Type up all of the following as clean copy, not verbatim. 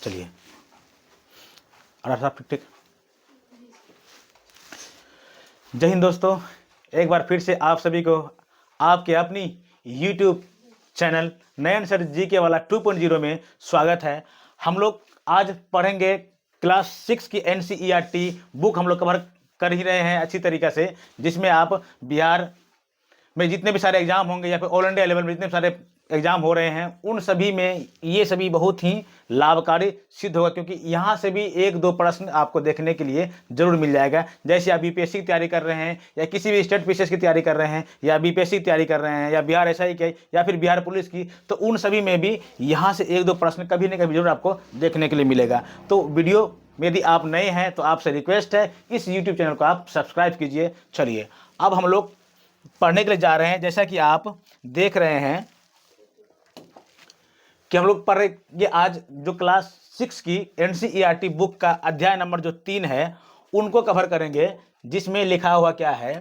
चलिए, और सब ठीक ठीक। जय हिंद दोस्तों, एक बार फिर से आप सभी को आपके अपनी YouTube चैनल नयन सर GK वाला 2.0 में स्वागत है। हम लोग आज पढ़ेंगे क्लास 6 की NCERT बुक हम लोग कवर कर ही रहे हैं अच्छी तरीक़े से, जिसमें आप बिहार में जितने भी सारे एग्जाम होंगे या फिर ऑल इंडिया लेवल में जितने भी सारे एग्जाम हो रहे हैं उन सभी में ये सभी बहुत ही लाभकारी सिद्ध होगा, क्योंकि यहाँ से भी एक दो प्रश्न आपको देखने के लिए जरूर मिल जाएगा। जैसे आप BPSC की तैयारी कर रहे हैं या किसी भी स्टेट PCS की तैयारी कर रहे हैं या BPSC की तैयारी कर रहे हैं या बिहार SI की या फिर बिहार पुलिस की, तो उन सभी में भी यहाँ से एक दो प्रश्न कभी न कभी जरूर आपको देखने के लिए मिलेगा। तो वीडियो में यदि आप नए हैं तो आपसे रिक्वेस्ट है इस YouTube चैनल को आप सब्सक्राइब कीजिए। चलिए, अब हम लोग पढ़ने के लिए जा रहे हैं। जैसा कि आप देख रहे हैं कि हम लोग पढ़ेंगे आज जो क्लास 6 की NCERT बुक का अध्याय नंबर जो 3 है उनको कवर करेंगे, जिसमें लिखा हुआ क्या है।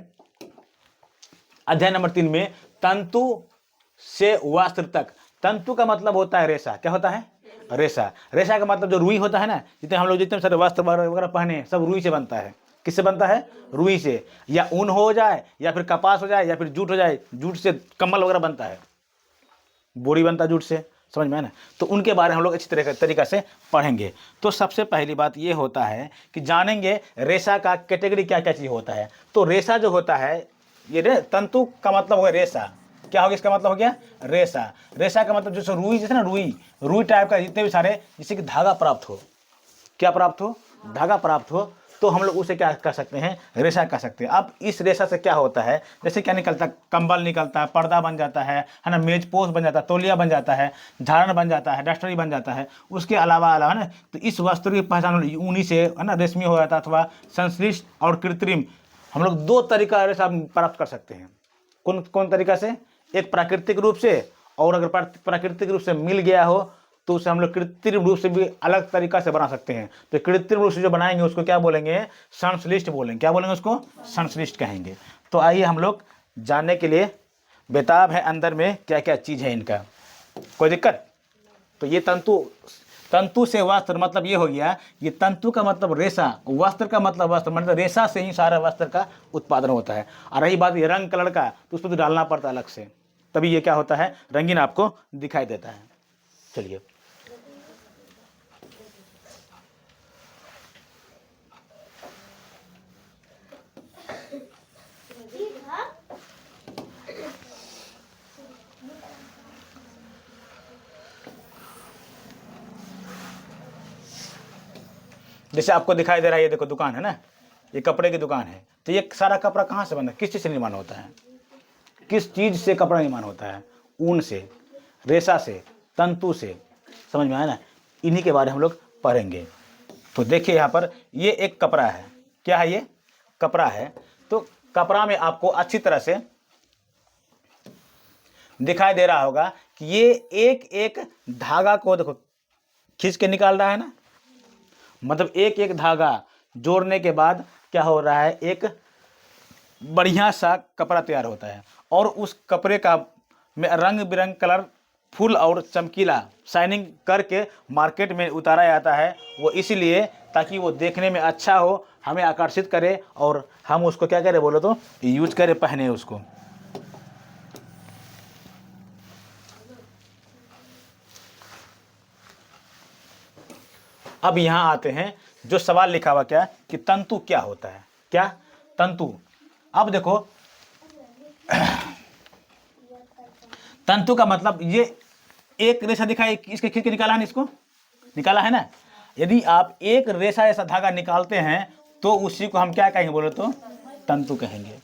अध्याय नंबर 3 में तंतु से वस्त्र तक। तंतु का मतलब होता है रेशा। क्या होता है? रेशा। रेशा का मतलब जो रुई होता है ना, जितने हम लोग जितने सारे वस्त्र वगैरह पहने सब रुई से बनता है। किससे बनता है? रुई से। या ऊन हो जाए या फिर कपास हो जाए या फिर जूट हो जाए, जूट से कम्बल वगैरह बनता है, बोरी बनता है जूट से, समझ में है ना। तो उनके बारे में हम लोग अच्छी तरीक़ा से पढ़ेंगे। तो सबसे पहली बात ये होता है कि जानेंगे रेशा का कैटेगरी क्या क्या चीज़ होता है। तो रेशा जो होता है ये तंतु का मतलब हो गया रेशा। क्या हो गया? इसका मतलब हो गया रेशा। रेशा का मतलब जैसे रुई, जैसे ना रुई टाइप का जितने भी सारे, जिससे कि धागा प्राप्त हो। क्या प्राप्त हो? धागा प्राप्त हो, तो हम लोग उसे क्या कर सकते हैं? रेशा कर सकते हैं। अब इस रेशा से क्या होता है, जैसे क्या निकलता है? कंबल निकलता है, पर्दा बन जाता है ना, मेज पोस्ट बन जाता है, तौलिया बन जाता है, झाड़न बन जाता है, डस्टरी बन जाता है। उसके अलावा है ना, तो इस वस्त्र की पहचान ऊनी से है ना, रेशमी हो जाता है, अथवा संश्लिष्ट और कृत्रिम। हम लोग दो तरीका रेशा प्राप्त कर सकते हैं। कौन कौन तरीका से? एक प्राकृतिक रूप से, और अगर प्राकृतिक रूप से मिल गया हो तो उसे हम लोग कृत्रिम रूप से भी अलग तरीका से बना सकते हैं। तो कृत्रिम रूप से जो बनाएंगे उसको क्या बोलेंगे? संश्लिष्ट बोलेंगे। क्या बोलेंगे? उसको संश्लिष्ट कहेंगे। तो आइए हम लोग जानने के लिए बेताब है अंदर में क्या क्या चीज़ है इनका। कोई दिक्कत? तो ये तंतु से वस्त्र मतलब ये हो गया। ये तंतु का मतलब रेशा, वस्त्र का मतलब वस्त्र, मतलब रेशा से ही सारा वस्त्र का उत्पादन होता है। और रही बात ये रंग कलर का, तो उसको तो डालना पड़ता है अलग से, तभी ये क्या होता है? रंगीन आपको दिखाई देता है। चलिए, जैसे आपको दिखाई दे रहा है, ये देखो दुकान है ना, ये कपड़े की दुकान है। तो ये सारा कपड़ा कहाँ से बना है? किस चीज़ से निर्माण होता है? किस चीज़ से कपड़ा निर्माण होता है? ऊन से, रेशा से, तंतु से। समझ में आया ना? इन्हीं के बारे में हम लोग पढ़ेंगे। तो देखिए यहाँ पर ये एक कपड़ा है। क्या है? ये कपड़ा है। तो कपड़ा में आपको अच्छी तरह से दिखाई दे रहा होगा कि ये एक एक धागा को देखो खींच के निकाल रहा है ना, मतलब एक एक धागा जोड़ने के बाद क्या हो रहा है? एक बढ़िया सा कपड़ा तैयार होता है। और उस कपड़े का में रंग बिरंग कलर फुल और चमकीला शाइनिंग करके मार्केट में उतारा जाता है। वो इसीलिए ताकि वो देखने में अच्छा हो, हमें आकर्षित करे और हम उसको क्या करें बोलो तो यूज करें, पहने उसको। अब यहाँ आते हैं, जो सवाल लिखा हुआ क्या कि तंतु क्या होता है? क्या? तंतु। अब देखो तंतु का मतलब ये एक रेशा दिखाई, इसके खींच के निकाला है ना, इसको निकाला है ना। यदि आप एक रेशा ऐसा धागा निकालते हैं तो उसी को हम क्या कहेंगे बोलो तो? तंतु कहेंगे।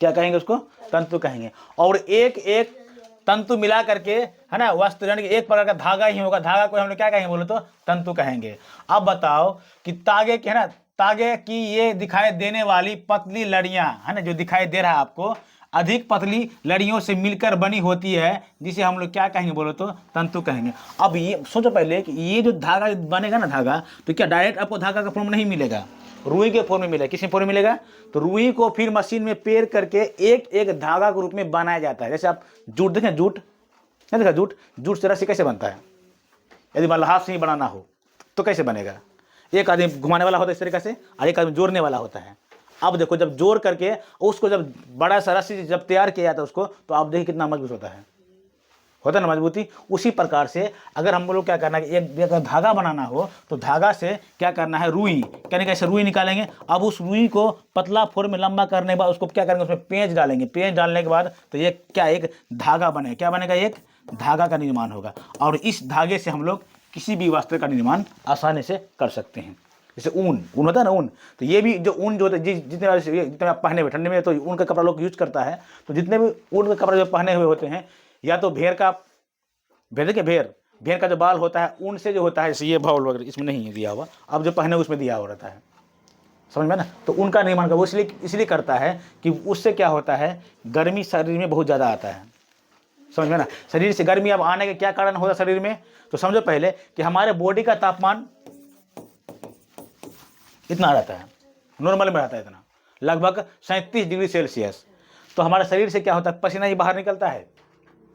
क्या कहेंगे? उसको तंतु कहेंगे। और एक एक तंतु मिला करके है ना, वस्त्र यानी कि एक प्रकार का धागा ही होगा। धागा को हम लोग क्या कहेंगे बोलो तो? तंतु कहेंगे। अब बताओ कि तागे की है ना, तागे की ये दिखाई देने वाली पतली लड़ियां है ना, जो दिखाई दे रहा है आपको, अधिक पतली लड़ियों से मिलकर बनी होती है, जिसे हम लोग क्या कहेंगे बोलो तो? तंतु कहेंगे। अब ये सोचो पहले कि ये जो धागा बनेगा ना, धागा, तो क्या डायरेक्ट आपको धागा का फॉर्म नहीं मिलेगा? रुई के फॉर्म में मिलेगा। किस फॉर्म में मिलेगा? तो रुई को फिर मशीन में पेर करके एक एक धागा के रूप में बनाया जाता है। जैसे आप जूट देखें, जूट नहीं देखा? जूट से रस्सी कैसे बनता है? यदि मान लो हाथ से ही बनाना हो तो कैसे बनेगा? एक आदमी घुमाने वाला होता है इस तरीके से और एक आदमी जोड़ने वाला होता है। अब देखो जब जोड़ करके उसको जब बड़ा सा रस्सी जब तैयार किया जाता है उसको, तो आप देखिए कितना मजबूत होता है ना मजबूती। उसी प्रकार से अगर हम लोग क्या करना है कि एक अगर धागा बनाना हो तो धागा से क्या करना है, रुई, कहने कैसे रुई निकालेंगे। अब उस रुई को पतला फोर में लंबा करने के बाद उसको क्या करेंगे, उसमें पेंच डालेंगे। पेंच डालने के बाद तो ये क्या एक धागा बनेगा, क्या बनेगा, एक धागा का निर्माण होगा। और इस धागे से हम लोग किसी भी वस्त्र का निर्माण आसानी से कर सकते हैं। जैसे ऊन होता है ना, ऊन, तो ये भी जो ऊन जो होता है जितने आप पहने हुए ठंडे में तो ऊन का कपड़ा लोग यूज करता है। तो जितने भी ऊन का कपड़ा जो पहने हुए होते हैं, या तो भेड़ का, भेड़ का जो बाल होता है ऊन से जो होता है, जैसे ये बाउल वगैरह इसमें नहीं दिया हुआ, अब जो पहने उसमें दिया हुआ रहता है, समझ में ना। तो उनका निर्माण का वो इसलिए करता है कि उससे क्या होता है, गर्मी शरीर में बहुत ज़्यादा आता है, समझ में ना। शरीर से गर्मी अब आने के क्या कारण होता है शरीर में, तो समझो पहले कि हमारे बॉडी का तापमान इतना रहता है, नॉर्मल में रहता है इतना, लगभग 37 डिग्री सेल्सियस। तो हमारे शरीर से क्या होता है, पसीना ही बाहर निकलता है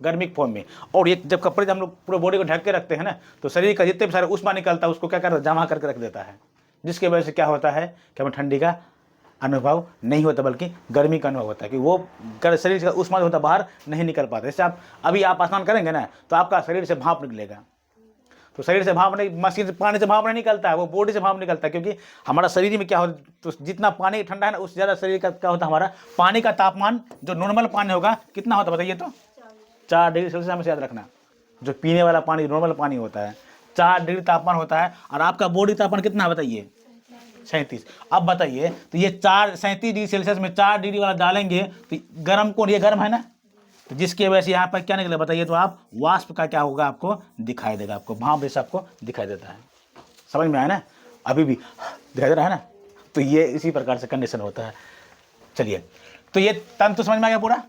गर्मी के फॉर्म में। और ये जब कपड़े हम लोग पूरे बॉडी को ढक के रखते हैं ना, तो शरीर का जितने भी सारे उष्मा निकलता है उसको क्या करता है, जमा करके रख देता है, जिसकी वजह से क्या होता है कि हमें ठंडी का अनुभव नहीं होता, बल्कि गर्मी का अनुभव होता है, कि वो शरीर का उष्मा जो होता है बाहर नहीं निकल पाता। जैसे आप स्नान करेंगे ना, तो आपका शरीर से भाप निकलेगा, तो शरीर से भाप नहीं, मशीन से पानी से भाप नहीं निकलता है, वो बॉडी से भाप निकलता है। क्योंकि हमारा शरीर में क्या होता है, तो जितना पानी ठंडा है ना, उससे ज़्यादा शरीर का क्या होता है, हमारा पानी का तापमान जो नॉर्मल पानी होगा कितना होता है बताइए, तो 4 डिग्री सेल्सियस हमें याद रखना। जो पीने वाला पानी नॉर्मल पानी होता है 4 डिग्री तापमान होता है, और आपका बॉडी तापमान कितना है बताइए, 37। अब बताइए, तो ये 37 डिग्री सेल्सियस में 4 डिग्री वाला डालेंगे तो गर्म कौन, ये गर्म है ना, तो जिसकी वजह से यहाँ पर क्या निकले बताइए, तो आप वाष्प का क्या होगा, आपको दिखाई देगा, आपको भाप जैसा आपको दिखाई देता है। समझ में आया ना, अभी भी दिखाई दे रहा है ना। तो ये इसी प्रकार से कंडीशन होता है। चलिए, तो ये तंतु समझ में आ गया पूरा,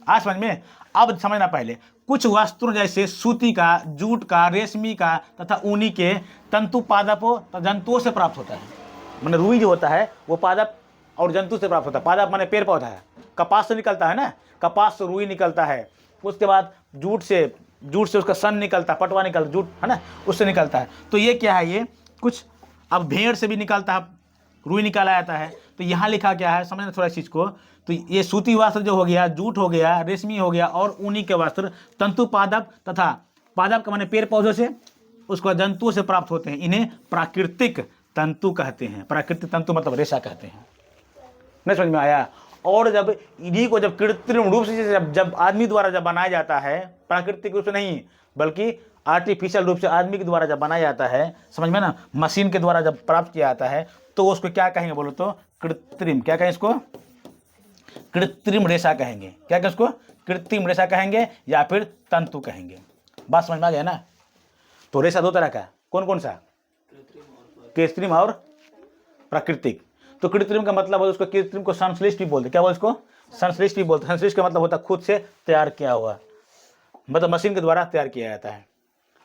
आज समझ में। अब समझना पहले, कुछ वस्त्रों जैसे सूती का, जूट का, रेशमी का तथा ऊनी के तंतु पादपों तथा जंतुओं से प्राप्त होता है। मैंने रुई जो होता है वो पादप और जंतु से प्राप्त होता है। पादप माने पेड़ पौधा है, कपास से निकलता है ना, कपास से रुई निकलता है। उसके बाद जूट से उसका सन निकलता है, पटवा निकलता, जूट है ना, उससे निकलता है। तो ये क्या है, ये कुछ अब भेड़ से भी निकलता है, रुई निकाला जाता है। तो यहाँ लिखा क्या है, समझना थोड़ा इस चीज़ को। तो ये सूती वस्त्र जो हो गया, जूट हो गया, रेशमी हो गया और ऊनी के वस्त्र तंतु पादप तथा पादप का माने पेड़ पौधों से, उसको जंतुओं से प्राप्त होते हैं। इन्हें प्राकृतिक तंतु कहते हैं। प्राकृतिक तंतु मतलब रेशा कहते हैं। नहीं समझ में आया। और जब इन्हीं को जब कृत्रिम रूप से जब आदमी द्वारा जब बनाया जाता है, प्राकृतिक रूप से नहीं बल्कि आर्टिफिशियल रूप से आदमी के द्वारा जब बनाया जाता है, समझ में ना, मशीन के द्वारा जब प्राप्त किया जाता है, तो उसको क्या कहेंगे बोलो तो, कृत्रिम। क्या कहें इसको, कृत्रिम रेशा कहेंगे। क्या कहें उसको, कृत्रिम रेशा कहेंगे या फिर तंतु कहेंगे। बात समझ में आ गया ना। तो रेशा 2 तरह का, कौन कौन सा, कृत्रिम और प्राकृतिक। तो कृत्रिम का मतलब है, उसको कृत्रिम को संश्लिष्ट भी बोलते। क्या बोलते उसको, संश्लिष्ट भी बोलते। संश्लिष्ट का मतलब होता है खुद से तैयार किया हुआ, मतलब मशीन के द्वारा तैयार किया जाता है।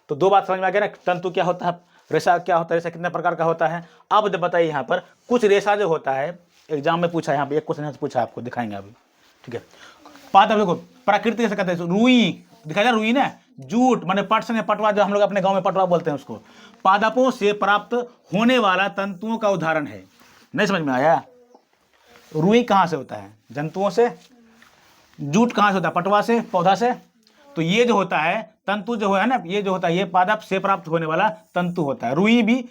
तो 2 बात समझ में आ गया ना, तंतु क्या होता है, रेशा क्या होता है, रेशा कितने प्रकार का होता है। अब बताइए यहाँ पर कुछ रेशा जो होता है, एग्जाम में पूछा, यहाँ पे एक क्वेश्चन पूछा, आपको दिखाएंगे अभी, ठीक है। पादप देखो, प्राकृतिक रेशा कहते हैं, रुई दिखाया, रुई ना, जूट माने पट से पटवा, जो हम लोग अपने गाँव में पटवा बोलते हैं उसको, पादपों से प्राप्त होने वाला तंतुओं का उदाहरण है। नहीं समझ में आया। रुई कहाँ से होता है, जंतुओं से। जूट कहाँ से होता है, पटवा से, पौधा से। तो ये जो होता है तंतु जो है ना, ये जो होता है ये पादप से प्राप्त होने वाला तंतु होता है। रुई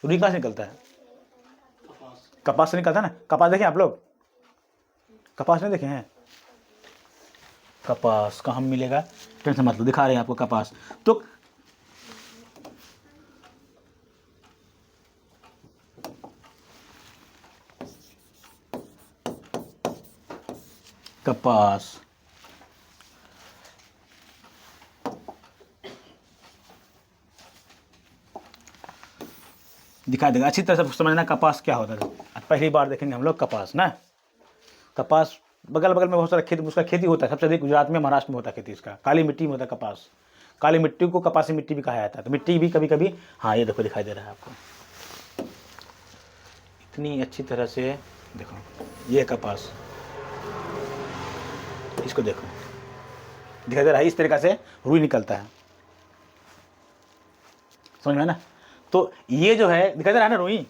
कहाँ से निकलता है, कपास से निकलता है ना। कपास देखें आप लोग, कपास नहीं देखे हैं, कपास कहाँ मिलेगा, टेंशन मत लो, दिखा रहे हैं आपको कपास। तो कपास दिखा देगा, अच्छी तरह से समझना कपास क्या होता है। पहली बार देखेंगे हम लोग कपास ना। कपास बगल बगल में बहुत सारा खेती, उसका खेती होता है, सबसे अधिक गुजरात में, महाराष्ट्र में होता है खेती इसका। काली मिट्टी में होता है कपास। काली मिट्टी को कपासी मिट्टी भी कहा जाता है। तो मिट्टी भी कभी कभी, हाँ ये देखो दिखाई दे रहा है आपको, इतनी अच्छी तरह से देखो, ये कपास, इसको देखो दिखाई दे रहा है। इस तरीका से रुई निकलता है, समझ में ना। तो ये जो है दिखाई दे रहा है ना रुई,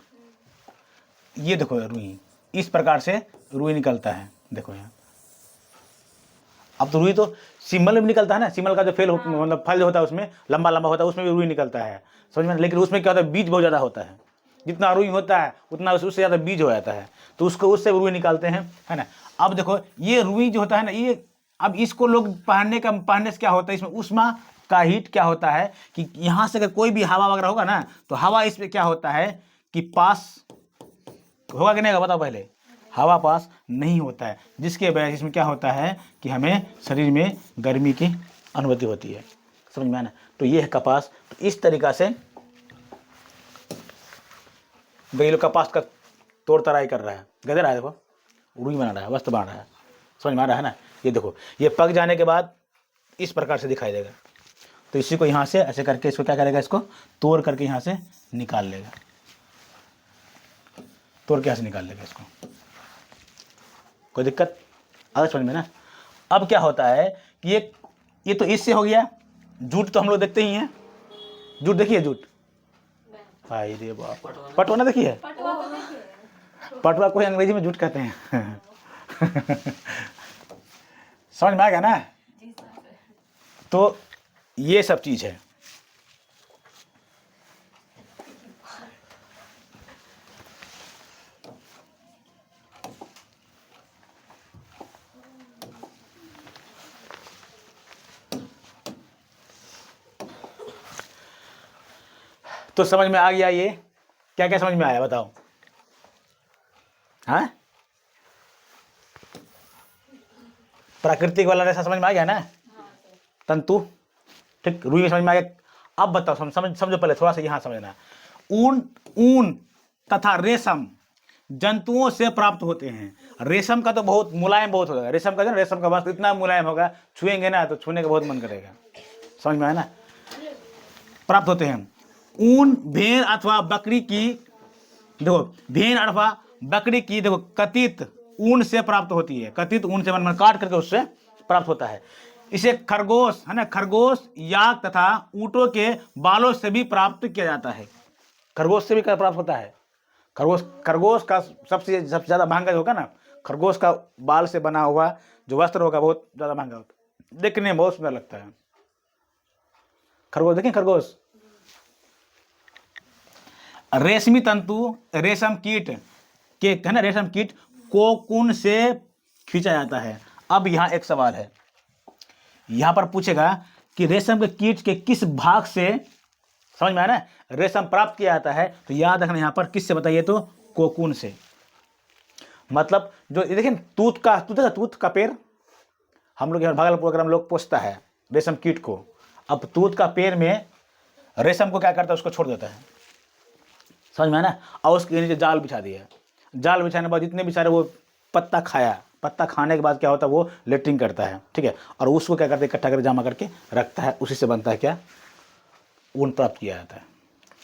ये देखो रुई, इस प्रकार से रुई निकलता है, देखो यहाँ। अब तो रुई तो सिमल में भी निकलता है ना, सिमल का जो मतलब फल जो होता है उसमें लंबा लंबा होता है, उसमें भी रुई निकलता है, समझ में। लेकिन उसमें क्या होता है, बीज बहुत ज़्यादा होता है, जितना रुई होता है उतना उससे ज़्यादा बीज हो जाता है, तो उसको उससे रुई निकालते हैं, है ना। अब देखो ये रुई जो होता है ना, ये अब इसको लोग पहनने से क्या होता है, इसमें ऊष्मा का हीट क्या होता है कि यहाँ से अगर कोई भी हवा वगैरह होगा ना, तो हवा इसमें क्या होता है कि पास होगा कि नहीं होगा, बताओ पहले। हवा पास नहीं होता है, जिसके वजह से इसमें क्या होता है कि हमें शरीर में गर्मी की अनुभूति होती है, समझ में आना। तो ये है कपास। तो इस तरीका से ये लोग कपास का तोड़ तराई कर रहा है, गदे रहा है, देखो रुई बना रहा है, वस्त्र बना रहा है, समझ में आ रहा है ना। ये देखो ये पक जाने के बाद इस प्रकार से दिखाई देगा। तो इसी को यहाँ से ऐसे करके इसको क्या करेगा, इसको तोड़ करके यहाँ से निकाल लेगा, तोड़ के यहाँ से निकाल लेगा इसको। कोई दिक्कत आगे समझ में ना। अब क्या होता है कि ये तो इससे हो गया। जूट तो हम लोग देखते ही हैं, जूट देखिए, जूट भाई रे बाप, पटवाना देखिए, पटवा कोई अंग्रेजी में जूट कहते हैं समझ में आ गया ना। तो ये सब चीज है। तो समझ में आ गया, ये क्या क्या समझ में आया बताओ। हाँ, प्राकृतिक वाला रेशा समझ में आ गया ना, तंतु, ठीक। रुई समझ में आ गया। अब बताओ, समझो पहले थोड़ा सा यहाँ समझना। ऊन तथा रेशम जंतुओं से प्राप्त होते हैं। रेशम का तो बहुत मुलायम बहुत होगा, रेशम का रेशम का वस्त्र इतना मुलायम होगा, छुएंगे ना तो छूने का बहुत मन करेगा, समझ में आया ना। प्राप्त होते हैं। ऊन भेड़ अथवा बकरी की, देखो भेड़ अथवा बकरी की देखो कथित ऊन से प्राप्त होती है। कथित ऊन से मन काट करके उससे प्राप्त होता है। इसे खरगोश, है ना, खरगोश, याक तथा ऊँटों के बालों से भी प्राप्त किया जाता है। खरगोश से भी क्या प्राप्त होता है, खरगोश का सबसे ज़्यादा महंगा होगा ना, खरगोश का बाल से बना हुआ जो वस्त्र होगा बहुत ज़्यादा महंगा होता है, देखने में बहुत सुंदर लगता है। खरगोश देखें, खरगोश। रेशमी तंतु रेशम कीट के, है ना, रेशम कीट कोकून से खींचा जाता है। अब यहाँ एक सवाल है, यहाँ पर पूछेगा कि रेशम के कीट के किस भाग से, समझ में आया ना, रेशम प्राप्त किया जाता है। तो याद रखना यहाँ पर किससे बताइए, तो कोकून से। मतलब जो देखिए तूत का पेड़, हम लोग यहाँ भागलपुर अगर हम लोग पोसता है रेशम कीट को। अब तूत का पेड़ में रेशम को क्या करता है, उसको छोड़ देता है, समझ में आया ना। और उसके नीचे जाल बिछा दिया, जाल बिछाने के बाद जितने भी सारे वो पत्ता खाया, पत्ता खाने के बाद क्या होता है, वो लेटरिंग करता है, ठीक है। और उसको क्या करते हैं, इकट्ठा करके जमा करके रखता है, उसी से बनता है क्या, ऊन प्राप्त किया जाता है,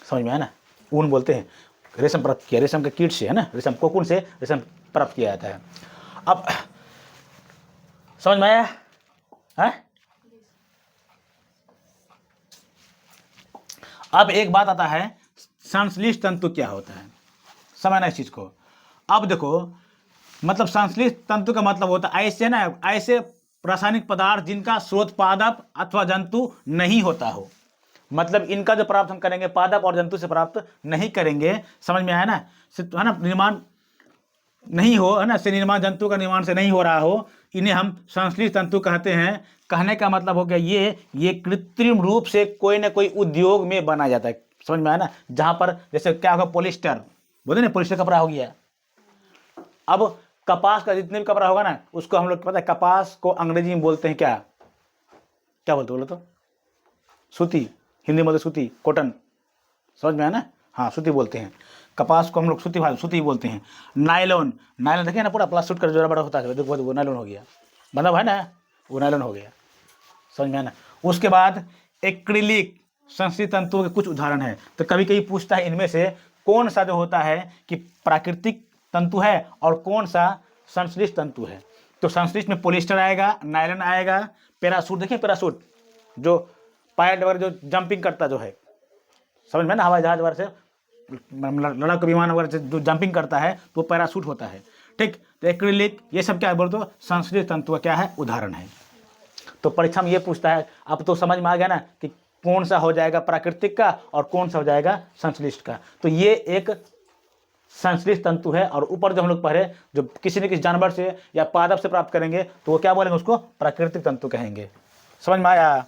समझ में आया ना। ऊन बोलते हैं रेशम प्राप्त किया, रेशम के कीट से, है ना, रेशम कोकून से रेशम प्राप्त किया जाता है। अब समझ में आया है। अब एक बात आता है, संश्लिष्ट तंतु क्या होता है, समझना इस चीज को। अब देखो मतलब संश्लिष्ट तंतु का मतलब होता है ऐसे ना, ऐसे रासायनिक पदार्थ जिनका स्रोत पादप अथवा जंतु नहीं होता हो। मतलब इनका जो प्राप्त हम करेंगे पादप और जंतु से प्राप्त नहीं करेंगे, समझ में आया ना, है ना, निर्माण नहीं हो, है ना, से निर्माण जंतु का निर्माण से नहीं हो रहा हो, इन्हें हम संश्लिष्ट तंतु कहते हैं। कहने का मतलब हो गया ये कृत्रिम रूप से कोई ना कोई उद्योग में बनाया जाता है, समझ में आया ना। जहां पर जैसे क्या होगा, पॉलिस्टर बोलते ना, पॉलिस्टर कपड़ा हो गया। अब कपास का जितने भी कपड़ा होगा ना, उसको हम लोग पता है कपास को अंग्रेजी में बोलते हैं क्या, क्या बोलते बोलो तो, सूती, हिंदी में बोलते सूती, कॉटन, समझ में आया ना। हाँ सूती बोलते हैं कपास को, हम लोग सूती बोलते हैं। नायलॉन, नायलॉन देखिए ना, पूरा प्लास्टिक कर जोड़ा बड़ा होता है, देखो वो नायलॉन हो गया, मतलब है ना, वो नायलॉन हो गया, समझ में आया ना। उसके बाद एक्रिलिक, संश्लिष्ट तंतुओं के कुछ उदाहरण है। तो कभी कभी पूछता है इनमें से कौन सा जो होता है कि प्राकृतिक तंतु है और कौन सा संश्लिष्ट तंतु है। तो संश्लिष्ट में पॉलिस्टर आएगा, नायलॉन आएगा, पैरासूट, देखिए पैरासूट जो पायलट वगैरह जो जंपिंग करता जो है, समझ में ना, हवाई जहाज वगैरह से, लड़ाकू विमान वगैरह से जो जंपिंग करता है तो वो पैराशूट होता है। ठीक, तो एक्रिलिक ये सब क्या है बोल तो संश्लेषित तंतु का क्या है उदाहरण है। तो परीक्षा में ये पूछता है, अब तो समझ में आ गया ना कि कौन सा हो जाएगा प्राकृतिक का और कौन सा हो जाएगा संश्लिष्ट का। तो ये एक संश्लिष्ट तंतु है, और ऊपर जो हम लोग पढ़े जो किसी न किसी जानवर से या पादप से प्राप्त करेंगे तो वो क्या बोलेंगे, उसको प्राकृतिक तंतु कहेंगे। समझ में आया?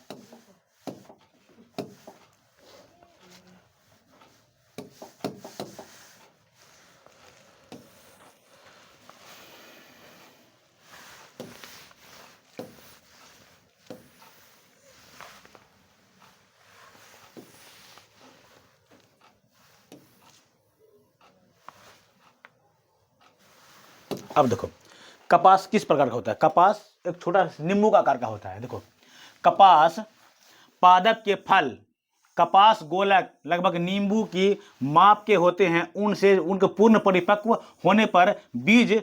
अब देखो कपास किस प्रकार का होता है। कपास एक छोटा नींबू का आकार का होता है। देखो कपास पादप के फल, कपास गोलक लगभग नींबू की माप के होते हैं। उनसे उनके पूर्ण परिपक्व होने पर बीज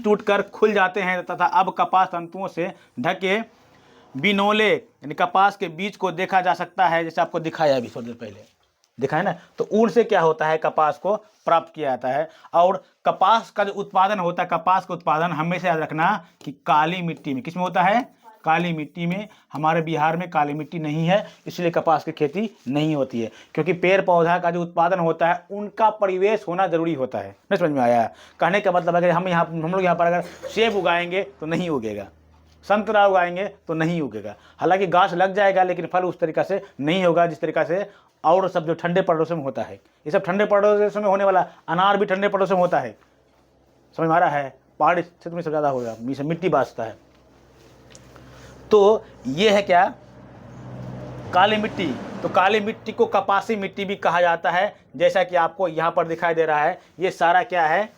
टूटकर खुल जाते हैं तथा अब कपास तंतुओं से ढके बिनोले यानी कपास के बीज को देखा जा सकता है, जैसे आपको दिखाया अभी थोड़ी देर पहले दिखा है ना। तो ऊन से क्या होता है, कपास को प्राप्त किया जाता है। और कपास का जो उत्पादन होता है, कपास का उत्पादन हमेशा याद रखना कि काली मिट्टी में, किसमें होता है, काली मिट्टी में। हमारे बिहार में काली मिट्टी नहीं है, इसलिए कपास की खेती नहीं होती है, क्योंकि पेड़ पौधा का जो उत्पादन होता है उनका परिवेश होना जरूरी होता है। नहीं समझ में आया? कहने का मतलब अगर हम लोग यहाँ पर अगर सेब उगाएंगे तो नहीं उगेगा, संतरा उगाएंगे तो नहीं उगेगा। हालांकि घास लग जाएगा लेकिन फल उस तरीका से नहीं होगा जिस तरीका से और सब जो ठंडे प्रदेशों में होता है। ये सब ठंडे प्रदेशों में होने वाला, अनार भी ठंडे प्रदेशों में होता है। समझ में आ रहा है? पहाड़ी क्षेत्र में सब ज़्यादा होगा, मिट्टी बासता है। तो ये है क्या, काली मिट्टी। तो काली मिट्टी को कपासी मिट्टी भी कहा जाता है, जैसा कि आपको यहाँ पर दिखाई दे रहा है। ये सारा क्या है,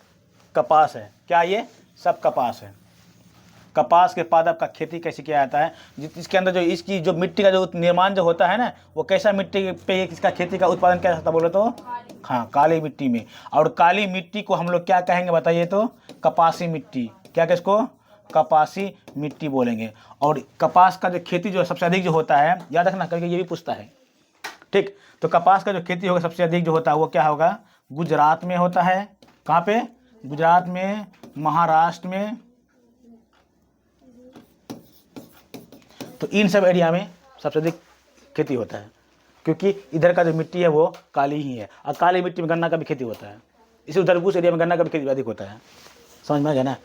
कपास है। क्या ये सब कपास है। कपास के पादप का खेती कैसे किया जाता है, इसके अंदर जो इसकी जो मिट्टी का जो निर्माण जो होता है ना, वो कैसा मिट्टी पे इसका खेती का उत्पादन क्या होता बोले तो, हाँ काली मिट्टी में। और काली मिट्टी को हम लोग क्या कहेंगे बताइए तो, कपासी मिट्टी। क्या किसको, कपासी मिट्टी बोलेंगे। और कपास का जो खेती जो सबसे अधिक जो होता है, याद रखना करके ये भी पूछता है। ठीक, तो कपास का जो खेती होगा सबसे अधिक जो होता है वो क्या होगा, गुजरात में होता है। कहाँ पे, गुजरात में, महाराष्ट्र में। तो इन सब एरिया में सबसे अधिक खेती होता है, क्योंकि इधर का जो मिट्टी है वो काली ही है। और काली मिट्टी में गन्ना का भी खेती होता है, इसी उधर उस एरिया में गन्ना का भी खेती अधिक होता है। समझ में आ गया ना?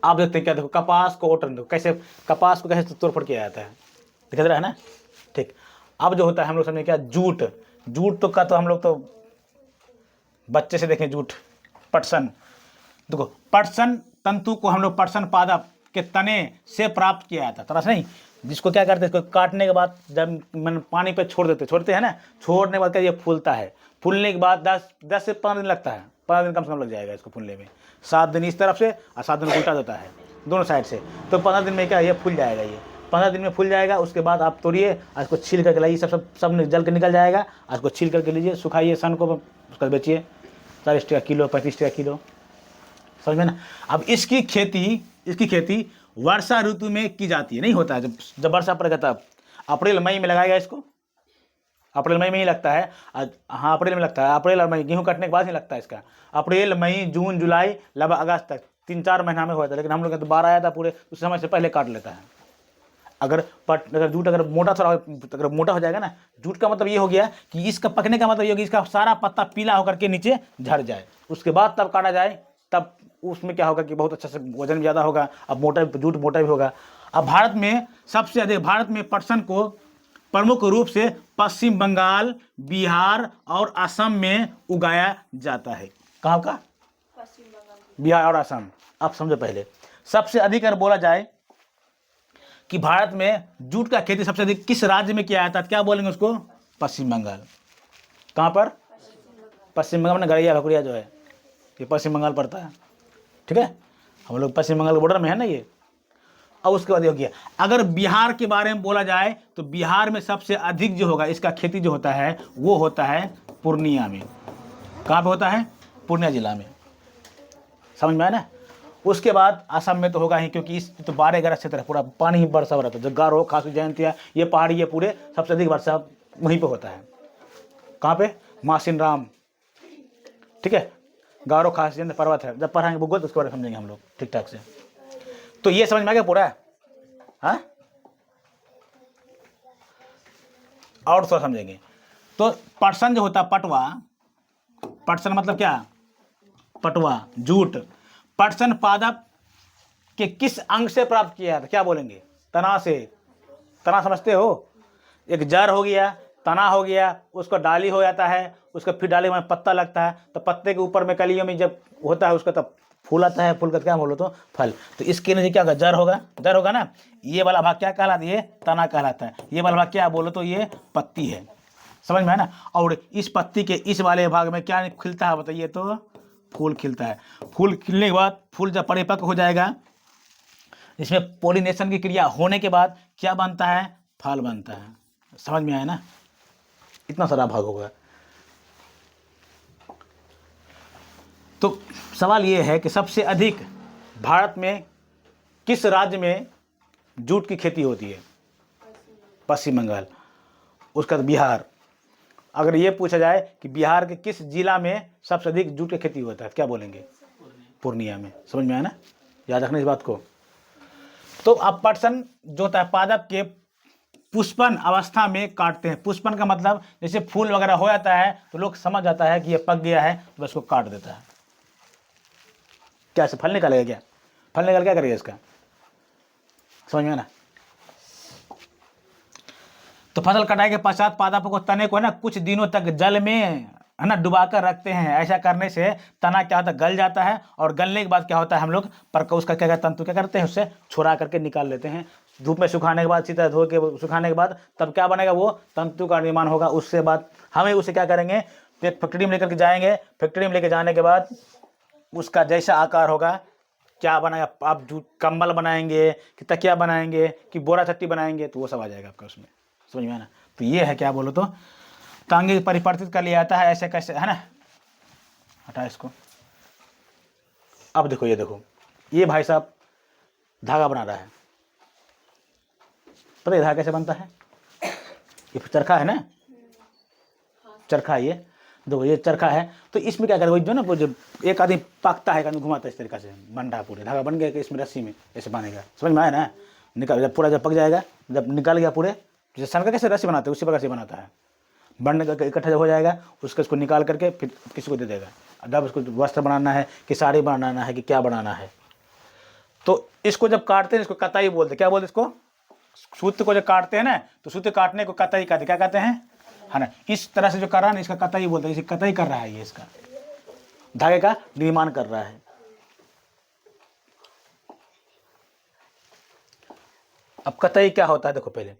आप देखते हैं क्या, देखो कपास को ओटन, देखो कैसे कपास को कैसे तोड़फोड़ किया जाता है, दिख रहा है ना। ठीक, अब जो होता है हम लोग समझे क्या, जूट। जूट तो का तो हम लोग तो बच्चे से देखें, जूट, पटसन। देखो पटसन तंतु को हम लोग पटसन पादप के तने से प्राप्त किया जाता है, तरह से नहीं, जिसको क्या करते हैं, इसको काटने के बाद जब मन पानी पे छोड़ते हैं ना, छोड़ने के बाद क्या ये फूलता है। फूलने के बाद 10 से 15 दिन लगता है, 15 दिन कम से कम लग जाएगा इसको फूलने में। 7 दिन इस तरफ से और 7 दिन उल्टा देता है दोनों साइड से। तो 15 दिन में क्या ये फूल जाएगा, ये 15 दिन में फूल जाएगा। उसके बाद आप तोड़िए, इसको छील करके लाइए, सब जल के निकल जाएगा। इसको छील करके लीजिए, सुखाइए, सन को उसका बेचिए 40 टका किलो, 35 टका किलो। समझ में ना? अब इसकी खेती वर्षा ऋतु में की जाती है, नहीं होता है जब वर्षा पड़ेगा तब। अप्रैल मई में लगाएगा इसको, अप्रैल मई में ही लगता है। हाँ अप्रैल में लगता है, अप्रैल और मई, गेहूं कटने के बाद ही लगता है इसका। अप्रैल मई जून जुलाई लगभग अगस्त तक 3-4 महीना में होता है। लेकिन हम लोग तो 12 आया था पूरे, उस समय से पहले काट लेता है। अगर जूट अगर मोटा हो जाएगा ना, जूट का मतलब ये हो गया कि इसका पकने का मतलब ये होगा इसका सारा पत्ता पीला होकर के नीचे झड़ जाए, उसके बाद तब काटा जाए, तब उसमें क्या होगा कि बहुत अच्छा से वजन ज़्यादा होगा, अब जूट मोटा भी होगा। अब भारत में सबसे अधिक, भारत में पटसन को प्रमुख रूप से पश्चिम बंगाल, बिहार और असम में उगाया जाता है। कहाँ का, बिहार और असम। आप समझो पहले, सबसे अधिक अगर बोला जाए कि भारत में जूट का खेती सबसे अधिक किस राज्य में किया जाता है, क्या बोलेंगे उसको, पश्चिम बंगाल। कहाँ पर, पश्चिम बंगाल में गरैया भकुरिया जो है ये पश्चिम बंगाल पड़ता है। ठीक है, हम लोग पश्चिम बंगाल के बॉर्डर में है ना ये। अब उसके बाद ये हो गया, अगर बिहार के बारे में बोला जाए तो बिहार में सबसे अधिक जो होगा इसका खेती जो होता है वो होता है पूर्णिया में। कहाँ पे होता है, पूर्णिया जिला में। समझ में आया ना? उसके बाद असम में तो होगा ही, क्योंकि इस तो 12-11 क्षेत्र है, पूरा पानी ही बरसा हो रहा था। जो गारो, खासी, जयंतिया, ये पहाड़ी, ये पूरे सबसे अधिक वर्षा वहीं पे होता है। कहाँ पे? मासिन राम, ठीक है, गारो, खासी, जयंत पर्वत है। जब पढ़ाएंगे भूगोल तो उसके बारे में समझेंगे हम लोग ठीक ठाक से। तो ये समझ में आ गया पूरा? हाँ, और थोड़ा समझेंगे। तो पटसन जो होता है, पटवा, पटसन मतलब क्या? पटवा, जूट। पटसन पादप के किस अंग से प्राप्त किया था? क्या बोलेंगे? तना से। तना समझते हो? एक जड़ हो गया, तना हो गया, उसको डाली हो जाता है, उसका फिर डाली में पत्ता लगता है, तो पत्ते के ऊपर में कलियों में जब होता है उसका तब फूल आता है। फूल का क्या बोलो तो फल। तो इसके नीचे क्या होगा? जड़ होगा। जड़ होगा ना। ये वाला भाग क्या कहलाता है? ये तना कहलाता है। ये वाला भाग क्या बोलो तो ये पत्ती है। समझ में है ना? और इस पत्ती के इस वाले भाग में क्या खिलता है बताइए तो? फूल खिलता है। फूल खिलने के बाद, फूल जब परिपक्व हो जाएगा, इसमें पोलिनेशन की क्रिया होने के बाद क्या बनता है? फल बनता है। समझ में आया ना? इतना सारा भाग होगा। तो सवाल ये है कि सबसे अधिक भारत में किस राज्य में जूट की खेती होती है? पश्चिम बंगाल। उसका बिहार। अगर ये पूछा जाए कि बिहार के किस जिला में सबसे अधिक जूट की खेती होता है, क्या बोलेंगे? पूर्णिया में। समझ में आया ना? याद रखना इस बात को। तो अब पटसन जो होता है, पादप के पुष्पन अवस्था में काटते हैं। पुष्पन का मतलब जैसे फूल वगैरह हो जाता है तो लोग समझ जाता है कि ये पक गया है, तो उसको काट देता है। क्या से फल निकालेगा? क्या फल निकाल क्या करेगा इसका? समझ में ना? तो फसल कटाई के पश्चात पादपों को, तने को है ना, कुछ दिनों तक जल में है ना डुबाकर रखते हैं। ऐसा करने से तना क्या होता है? गल जाता है। और गलने के बाद क्या होता है? हम लोग उसका क्या तंतु क्या करते हैं? उससे छुड़ा करके निकाल लेते हैं। धूप में सुखाने के बाद, अच्छी तरह धो के सुखाने के बाद तब क्या बनेगा? वो तंतु का निर्माण होगा। उससे बाद हमें उसे क्या करेंगे? फैक्ट्री में लेकर के जाएंगे। फैक्ट्री में लेकर जाने के बाद उसका जैसा आकार होगा, क्या बनाएगा आप? जूट कंबल बनाएंगे कि तकिया बनाएंगे कि बोरा चट्टी बनाएंगे, तो वो सब आ जाएगा आपका उसमें। समझ में आना? तो ये है क्या बोलो तो, तांगे परिवर्तित कर लिया जाता है। ऐसे कैसे है ना? हटा इसको। अब देखो, ये देखो, ये भाई साहब धागा बना रहा है। पता है धागा कैसे बनता है? ये चरखा है ना, चरखा। ये देखो, ये चरखा है। तो इसमें क्या करेगा? जो ना वो जब एक आदमी पाकता है, एक आदमी घुमाता है, इस तरीके से बन रहा है। पूरे धागा बन गया कि इसमें रस्सी में ऐसे बनेगा। समझ में आया ना? निकल जब पूरा जब पक जाएगा, जब निकल गया पूरे, जैसे सन का कैसे रस्सी बनाते हैं उसी प्रकार से बनाता है। बनने का इकट्ठा जब हो जाएगा, उसको निकाल करके फिर किसी को दे देगा। जब उसको वस्त्र बनाना है कि साड़ी बनाना है कि क्या बनाना है, तो इसको जब काटते हैं इसको कताई बोलते हैं। क्या बोलते हैं इसको? सूत्र को जब काटते हैं ना, तो सूत्र काटने को कताई कहते हैं। क्या कहते हैं? है ना? इस तरह से जो कर रहा है ना, इसका कताई बोलते हैं। इसे कताई कर रहा है, ये इसका धागे का निर्माण कर रहा है। अब कताई क्या होता है? देखो पहले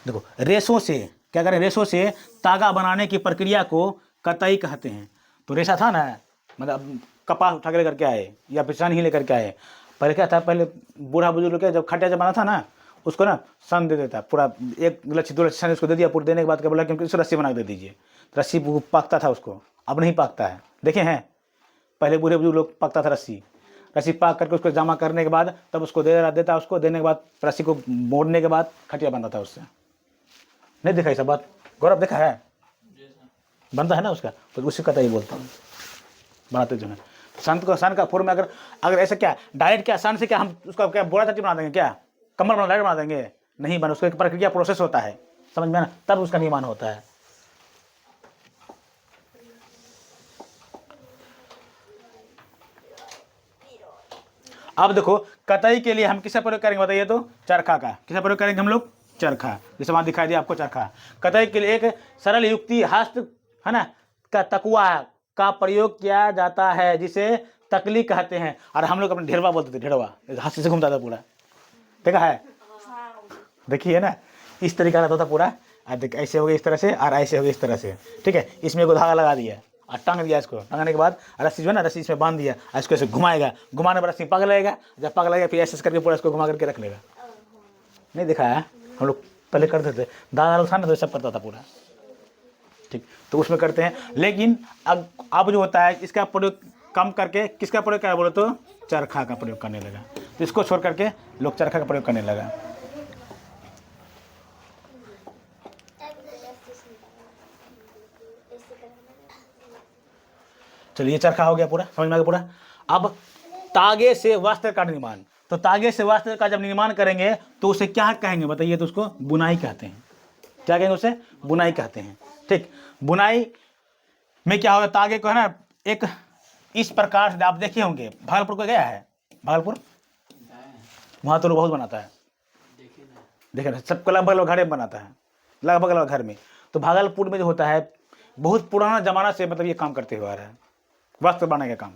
देखो, रेशों से क्या करें? रेशों से तागा बनाने की प्रक्रिया को कताई कहते हैं। तो रेशा था ना, मतलब कपास उठा के लेकर के आए या फिर सन ही लेकर के आए। पहले क्या था? पहले बूढ़ा बुजुर्ग के जब खटिया जब बना था ना, उसको ना सन दे देता पूरा, एक लच्छी 2 लच्छी सन उसको दे दिया। पूरा देने के बाद क्या बोला कि उसको रस्सी बना के दे दीजिए। तो रस्सी पाकता था उसको, अब नहीं पाकता है। देखे हैं? पहले बूढ़े बुजुर्ग लोग पाकता था रस्सी पाक करके उसको जमा करने के बाद तब उसको देता। उसको देने के बाद रस्सी को मोड़ने के बाद खटिया बनता था उससे। नहीं देखा ये सब बात? गौरव देखा है? बनता है ना उसका, तो उसी का ही बोलता हूँ बनाते जो है। संत को सन का फॉर्म में अगर ऐसा क्या डायरेक्ट क्या सन से क्या हम उसका क्या बोरा चट्टी बना देंगे? क्या कमर बना डायरेक्ट बना देंगे? नहीं बना। उसका एक प्रक्रिया प्रोसेस होता है। समझ में ना? तब उसका निर्माण होता है। अब देखो, कताई के लिए हम किसका प्रयोग करेंगे बताइए तो? चरखा का। किसका प्रयोग करेंगे हम लोग? चरखा। जैसे वहां दिखाई दिया आपको चरखा। कताई के लिए एक सरल युक्ति हस्त है ना का तकुआ का प्रयोग किया जाता है, जिसे तकली कहते हैं। और हम लोग अपने ढेरवा बोलते थे। ढेरवा हाथ से घूमता था पूरा, देखा है? देखिए ना, इस तरीका रहता था पूरा। ऐसे हो गया इस तरह से, और ऐसे हो गया इस तरह से। ठीक है, इसमें एक धागा लगा दिया और टांग दिया। इसको टांगने के बाद रस्सी जो है ना, रस्सी इसमें बांध दिया। इसको ऐसे घुमाएगा, घुमाने पर रस्सी पक लगेगा। जब पक लगेगा फिर ऐसे करके पूरा इसको घुमा करके रख लेगा। नहीं दिखाया है? हम लोग पहले करते थे, दादा लोग था ना, तो सब करता था पूरा। ठीक, तो उसमें करते हैं। लेकिन अब जो होता है, इसका प्रयोग कम करके किसका प्रयोग करा बोलो तो चरखा का प्रयोग करने लगा। तो इसको छोड़ करके लोग चरखा का प्रयोग करने लगा। चलिए ये चरखा हो गया पूरा, समझ में आ गया पूरा। अब तागे से वस्त्र का निर्माण, तो तागे से वस्त्र का जब निर्माण करेंगे तो उसे क्या कहेंगे बताइए? तो उसको बुनाई कहते हैं। क्या कहेंगे उसे? बुनाई कहते हैं। ठीक, बुनाई में क्या होगा, तागे को है ना एक इस प्रकार से, आप देखे होंगे भागलपुर को गया है, भागलपुर वहाँ तो लोग बहुत बनाता है, देखे ना, सबको लगभग घर में बनाता है, लगभग घर में। तो भागलपुर में जो होता है बहुत पुराना जमाना से मतलब ये काम करते हुए आ रहा है, वस्त्र बनाने का काम।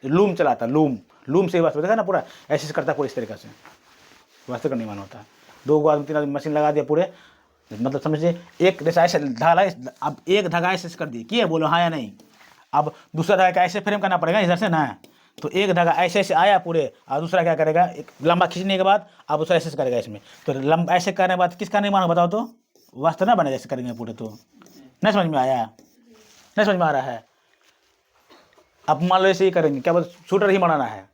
लूम चलाता, लूम से वस्त्र, देखा ना पूरा ऐसे करता है, पूरे इस तरीके से वस्त्र का निर्माण होता है। 2 आदमी 3 आदमी मशीन लगा दिया पूरे, मतलब समझिए एक जैसा ऐसे धागा, अब एक धागा ऐसे कर दी, किए बोलो हाँ या नहीं। अब दूसरा धागा का ऐसे फ्रेम करना पड़ेगा इधर से ना, तो एक धागा ऐसे ऐसे आया पूरे, और दूसरा क्या करेगा, एक लंबा खींचने के बाद अब दूसरा ऐसे करेगा इसमें, तो लंबा ऐसे करने के बाद किसका निर्माण बताओ तो? वस्त्र ना बनेगा ऐसे करेंगे पूरे। तो नहीं समझ में आया? नहीं समझ में आ रहा है? अब मान लो ऐसे ही करेंगे, क्या बोलते शूटर ही बनाना है,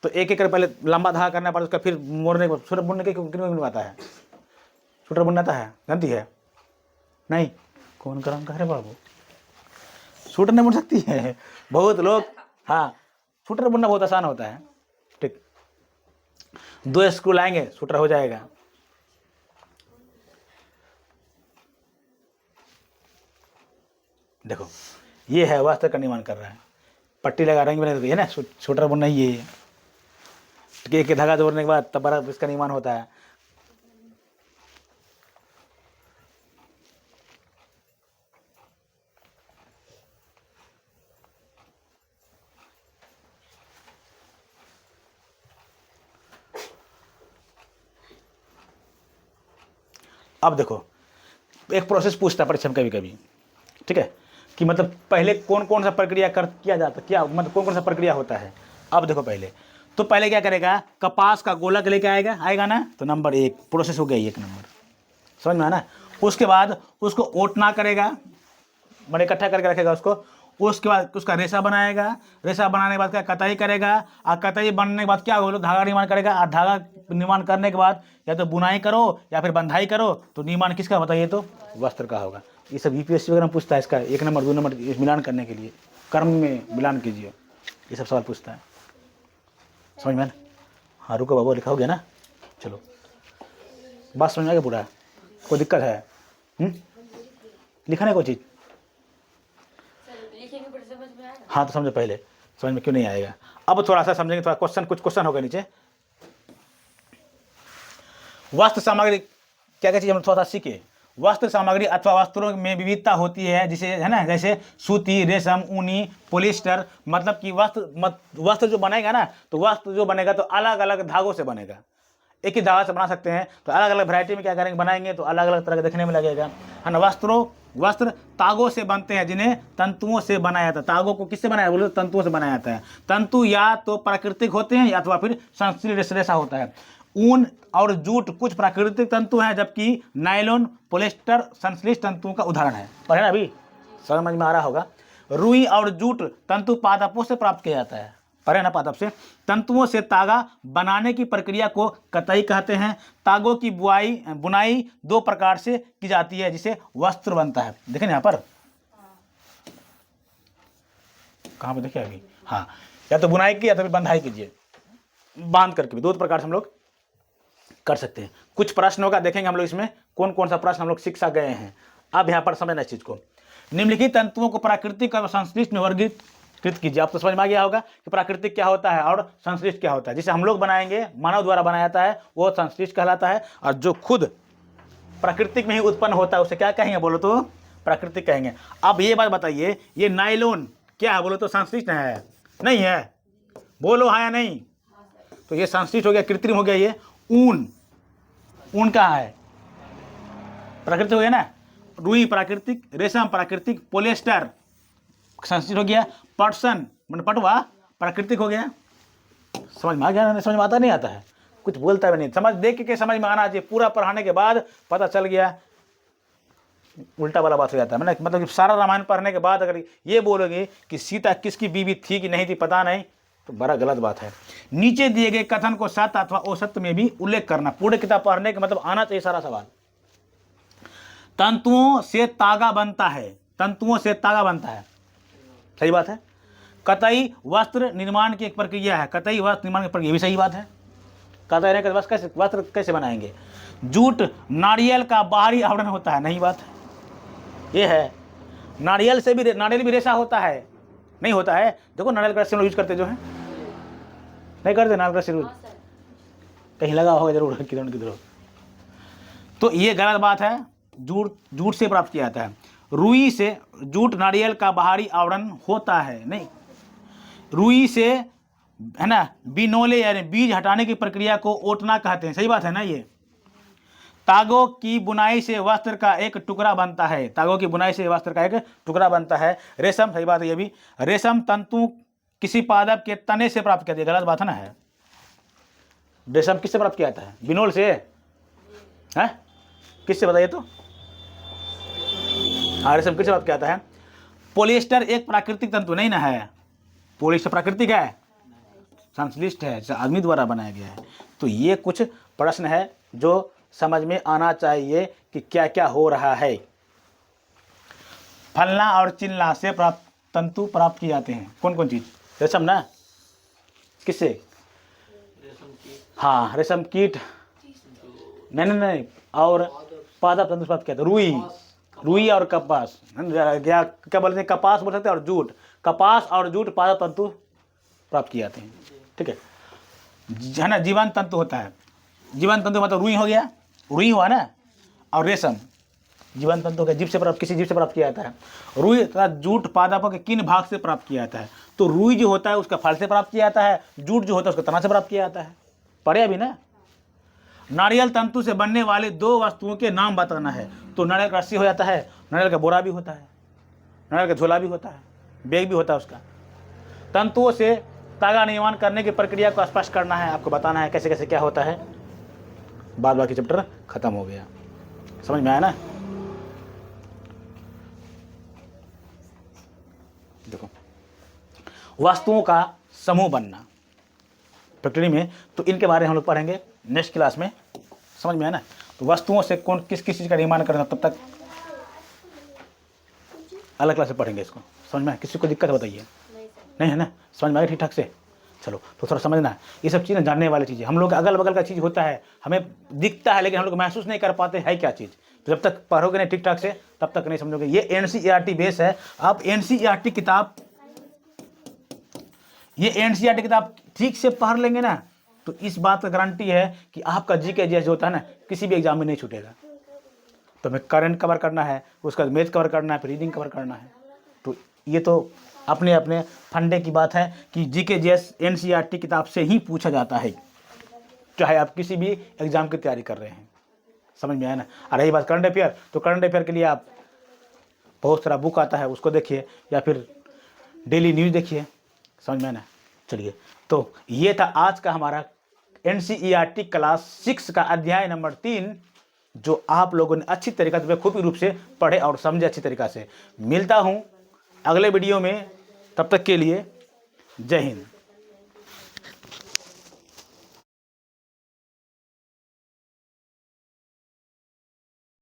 तो एक एक कर पहले लंबा धागा करना पड़ता है, उसका फिर मोड़ने के बाद शूटर बुनने के कितने आता है? शूटर बुनना आता है, जानती है? नहीं, कौन काम कर रहे बाबू? शूटर नहीं बुन सकती है बहुत लोग। हाँ, शूटर बुनना बहुत आसान होता है। ठीक, 2 स्क्रू लाएंगे शूटर हो जाएगा। देखो ये है वस्त्र का निर्माण कर रहा है, पट्टी लगा रंग बना है ना, शूटर बुनना ही ये है। एक धागा जोड़ने के बाद तब बड़ा इसका निर्माण होता है। अब देखो एक प्रोसेस पूछता है परीक्षा में कभी कभी, ठीक है, कि मतलब पहले कौन कौन सा प्रक्रिया किया जाता, क्या मतलब कौन कौन सा प्रक्रिया होता है। अब देखो पहले क्या करेगा, कपास का गोलक लेके आएगा ना, तो नंबर 1 प्रोसेस हो गया, 1 नंबर, समझ में आना। उसके बाद उसको ओटना करेगा, मैंने इकट्ठा करके रखेगा उसको। उसके बाद उसका रेशा बनाएगा, रेशा बनाने के बाद क्या कताई करेगा, और कताई बनने के बाद क्या होगा, धागा निर्माण करेगा। और धागा निर्माण करने के बाद या तो बुनाई करो या फिर बंधाई करो, तो निर्माण किसका बताइए? तो वस्त्र का होगा। ये सब यूपीएससी वगैरह पूछता है, इसका 1 नंबर 2 नंबर मिलान करने के लिए, कर्म में मिलान कीजिए, ये सब सवाल पूछता है, समझ में? हाँ रुको बाबू, लिखा हो गया ना, चलो बात समझ में आ गया पूरा? कोई दिक्कत है? लिखा नहीं कोई चीज़? हाँ तो समझो, पहले समझ में क्यों नहीं आएगा, अब थोड़ा सा समझेंगे, थोड़ा क्वेश्चन, कुछ क्वेश्चन होगा नीचे। वस्त्र सामग्री क्या क्या चीज हम थोड़ा सा सीखे। वस्त्र सामग्री अथवा वस्त्रों में विविधता होती है, जिसे है ना, जैसे सूती, रेशम, ऊनी, पॉलिस्टर, मतलब कि वस्त्र जो बनेगा ना, तो वस्त्र जो बनेगा तो अलग अलग धागों से बनेगा, एक ही धागा से बना सकते हैं, तो अलग अलग वैरायटी में क्या करेंगे, बनाएंगे तो अलग अलग तरह का देखने में लगेगा, है ना। वस्त्र तागों से बनते हैं, जिन्हें तंतुओं से बनाया जाता है। तागों को किससे बनाया, बोलो तंतुओं से बनाया जाता है। तंतु या तो प्राकृतिक होते हैं या अथवा फिर संश्लेषित रेशा होता है। ऊन और जूट कुछ प्राकृतिक तंतु हैं, जबकि नायलॉन, पॉलिएस्टर संश्लेषित तंतुओं का उदाहरण है। पढ़े ना अभी, समझ में आ रहा होगा। रुई और जूट तंतु पादपों से प्राप्त किया जाता है, पढ़े ना, पादप से। तंतुओं से तागा बनाने की प्रक्रिया को कताई कहते हैं। तागों की बुनाई 2 प्रकार से की जाती है, जिसे वस्त्र बनता है। देखें यहाँ पर, कहाँ पर देखिए अभी, हाँ, या तो बुनाई की या तो बंधाई कीजिए, बांध करके भी 2 प्रकार से हम लोग कर सकते हैं। कुछ प्रश्न होगा, देखेंगे हम लोग इसमें कौन कौन सा प्रश्न हम लोग सीख गए हैं। अब यहाँ पर समझना इस चीज को। निम्नलिखित तंतुओं को प्राकृतिक और संश्लिष्ट में वर्गीकृत कीजिए। आप तो समझ में आ गया होगा कि प्राकृतिक क्या होता है और संश्लिष्ट क्या होता है। जिसे हम लोग बनाएंगे, मानव द्वारा बनाया जाता है, वो संश्लिष्ट कहलाता है, और जो खुद प्राकृतिक में ही उत्पन्न होता है उसे क्या कहेंगे, बोलो तो प्राकृतिक कहेंगे। अब ये बात बताइए, ये नायलॉन क्या है, बोलो तो संश्लिष्ट है, नहीं है, बोलो हाँ या नहीं। तो ये संश्लिष्ट हो गया, कृत्रिम हो गया। ये ऊन कहाँ है, प्राकृतिक हो गया ना। रुई प्राकृतिक, रेशम प्राकृतिक, पॉलिएस्टर संश्लिष्ट हो गया। पटसन मतलब पटवा प्राकृतिक हो गया। समझ में आ गया? समझ में आता नहीं आता है, कुछ बोलता है नहीं, समझ देख के समझ में आना चाहिए। पूरा पढ़ाने के बाद पता चल गया उल्टा वाला बात हो जाता है ना, मतलब कि सारा रामायण पढ़ने के बाद अगर ये बोलोगे कि सीता किसकी बीवी थी कि नहीं थी पता नहीं, तो बड़ा गलत बात है। नीचे दिए गए कथन को सत्य अथवा असत्य में भी उल्लेख करना। पूरे किताब पढ़ने का मतलब आना चाहिए सारा सवाल। तंतुओं से तागा बनता है, तंतुओं से तागा बनता है, सही बात है। कतई वस्त्र निर्माण की एक प्रक्रिया है, कतई वस्त्र निर्माण की प्रक्रिया भी सही बात है। कतई नहीं कैसे वस्त्र कैसे बनाएंगे। जूट नारियल का बाहरी आवरण होता है, नहीं बात है, ये है। नारियल भी रेशा होता है, नहीं होता है। देखो नारियल का यूज करते जो है, नहीं करते नारियल का यूज, कहीं लगा होगा जरूर किधर किधर। तो ये गलत बात है। जूट से प्राप्त किया जाता है। रुई से, जूट नारियल का बाहरी आवरण होता है, नहीं। रुई से है ना, बिनोले यानी बीज हटाने की प्रक्रिया को ओटना कहते हैं, सही बात है ना। ये तागों की बुनाई से वस्त्र का एक टुकड़ा बनता है, तागों की बुनाई से वस्त्र का एक टुकड़ा बनता है। रेशम, सही बात है ये भी। रेशम तंतु किसी पादप के तने से प्राप्त किया जाता है, गलत बात है ना। है रेशम किससे प्राप्त किया जाता है, बिनोल से है, किससे बताइए तो। हाँ, रेशम किससे प्राप्त किया जाता है। पॉलिएस्टर एक प्राकृतिक तंतु नहीं ना है, पॉलिएस्टर प्राकृतिक है, संश्लिष्ट है, आदमी द्वारा बनाया गया है। तो ये कुछ प्रश्न है जो समझ में आना चाहिए कि क्या क्या हो रहा है। फलना और चिलना से प्राप्त तंतु प्राप्त किए जाते हैं, कौन कौन चीज। रेशम ना, किससे, हाँ रेशम कीट, नहीं, और पादप तंतु प्राप्त किया था, रुई और कपास, क्या बोलते हैं, कपास बोल सकते हैं, और जूट, कपास और जूट पादप तंतु प्राप्त किए जाते हैं, ठीक है ना। जीवन तंतु होता है, जीवन तंतु मतलब रुई हो गया, रुई हुआ ना, और रेशम जीवन तंतु के जीव से प्राप्त, किसी जीव से प्राप्त किया जाता है। रुई तथा जूट पादपों के किन भाग से प्राप्त किया जाता है। तो रुई जो होता है उसका फल से प्राप्त किया जाता है, जूट जो होता है उसका तना से प्राप्त किया जाता है, पढ़े अभी ना। नारियल तंतु से बनने वाले दो वस्तुओं के नाम बताना है। तो नारियल का रस्सी हो जाता है, नारियल का बोरा भी होता है, नारियल का झोला भी होता है, बैग भी होता है उसका। तंतुओं से तागा निर्माण करने की प्रक्रिया को स्पष्ट करना है, आपको बताना है कैसे कैसे क्या होता है। बाद बाकी चैप्टर खत्म हो गया, समझ में आया ना। देखो वस्तुओं का समूह बनना प्रक्रिया में, तो इनके बारे में हम लोग पढ़ेंगे नेक्स्ट क्लास में, समझ में आया ना। तो वस्तुओं से कौन किस किस चीज़ का निर्माण करना, तब तक अलग क्लास में पढ़ेंगे इसको, समझ में आया। किसी को दिक्कत बताइए, नहीं है ना, समझ में आया ठीक ठाक से। चलो तो थोड़ा समझना है, ये सब चीज़ें जानने वाली चीज़ें। हम लोग अगल बगल का चीज़ होता है, हमें दिखता है लेकिन हम लोग महसूस नहीं कर पाते है क्या चीज़। तो जब तक पढ़ोगे नहीं ठीक ठाक से तब तक नहीं समझोगे। ये एनसीईआरटी बेस है। आप एनसीईआरटी किताब, ये एनसीईआरटी किताब ठीक से पढ़ लेंगे ना, तो इस बात का गारंटी है कि आपका जीके जैसे होता है ना, किसी भी एग्जाम में नहीं छूटेगा। तो हमें करंट कवर करना है, उसका मैथ कवर करना है, फिर रीडिंग कवर करना है। तो ये तो अपने अपने फंडे की बात है कि जीके जीएस एनसीईआरटी किताब से ही पूछा जाता है, चाहे आप किसी भी एग्जाम की तैयारी कर रहे हैं, समझ में आया ना। और रही बात करंट अफेयर, तो करंट अफेयर के लिए आप बहुत सारा बुक आता है उसको देखिए, या फिर डेली न्यूज़ देखिए, समझ में आया ना। चलिए, तो ये था आज का हमारा एनसीईआरटी क्लास 6 का अध्याय नंबर 3, जो आप लोगों ने अच्छी तरीके से खूबी रूप से पढ़े और समझे अच्छी तरीक़ा से। मिलता हूँ अगले वीडियो में, तब तक के लिए जय हिंद।